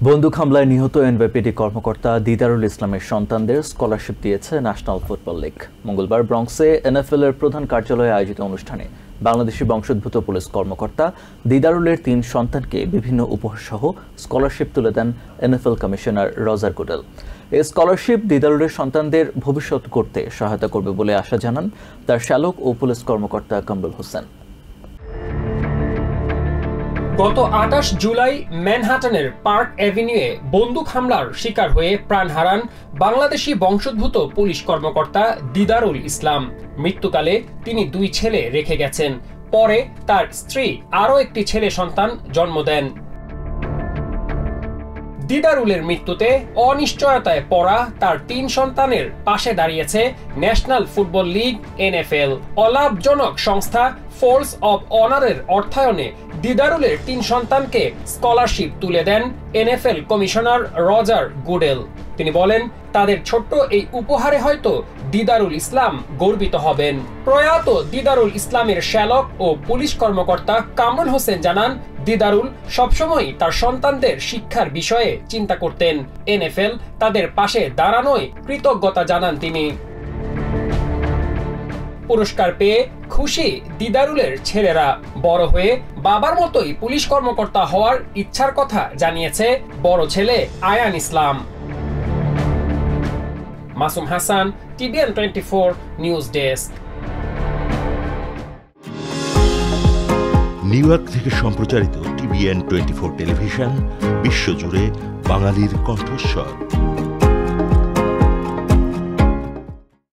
বন্দুক হামলায় নিহত এনওয়াইপিডি কর্মকর্তা দিদারুল ইসলামের সন্তানদের স্কলারশিপ দিয়েছে ন্যাশনাল ফুটবল লীগ। মঙ্গলবার ব্রঙ্কসে এনএফএল এর প্রধান কার্যালয়ে আয়োজিত অনুষ্ঠানে বাংলাদেশি বংশোদ্ভূত পুলিশ কর্মকর্তা দিদারুলের ৩ সন্তানকে বিভিন্ন উপহারসহ স্কলারশিপ তুলে দেন এনএফএল কমিশনার রজার গুডেল। এই স্কলারশিপ দিদারুলের সন্তানদের ভবিষ্যৎ করতে সহায়তা করবে বলে আশা জানান তার শ্যালক ও পুলিশ কর্মকর্তা কামরুল হোসেন। গত ২৮ জুলাই ম্যানহাটনের পার্ক অ্যাভিনিউয়ে বন্দুক হামলার শিকার হয়ে প্রাণ হারান বাংলাদেশি বংশোদ্ভূত পুলিশ কর্মকর্তা দিদারুল ইসলাম। মৃত্যুকালে তিনি ২ ছেলে রেখে গেছেন। পরে তার স্ত্রী আরও একটি ছেলে সন্তান জন্ম দেন। দিদারুলের মৃত্যুতে অনিশ্চয়তায় পড়া তার ৩ সন্তানের পাশে দাঁড়িয়েছে ন্যাশনাল ফুটবল লীগ এনএফএল। অলাভজনক সংস্থা ফোর্স অব অনারের অর্থায়নে দিদারুলের ৩ সন্তানকে স্কলারশিপ তুলে দেন এনএফএল কমিশনার রজার গুডেল। তিনি বলেন, তাদের ছোট্ট এই উপহারে হয়তো দিদারুল ইসলাম গর্বিত হবেন। প্রয়াত দিদারুল ইসলামের শ্যালক ও পুলিশ কর্মকর্তা কামরুল হোসেন জানান, দিদারুল সবসময় তার সন্তানদের শিক্ষার বিষয়ে চিন্তা করতেন। এনএফএল তাদের পাশে দাঁড়ানোয় কৃতজ্ঞতা জানান তিনি। পুরস্কার পেয়ে খুশি দিদারুলের ছেলেরা। বড় হয়ে বাবার মতোই পুলিশ কর্মকর্তা হওয়ার ইচ্ছার কথা জানিয়েছে বড় ছেলে Ayan Islam. Masum Hasan, TVN 24 news desk. New York থেকে সম্প্রচারিত টিভিএন 24 টেলিভিশন বিশ্বজুড়ে বাঙালির কণ্ঠস্বর।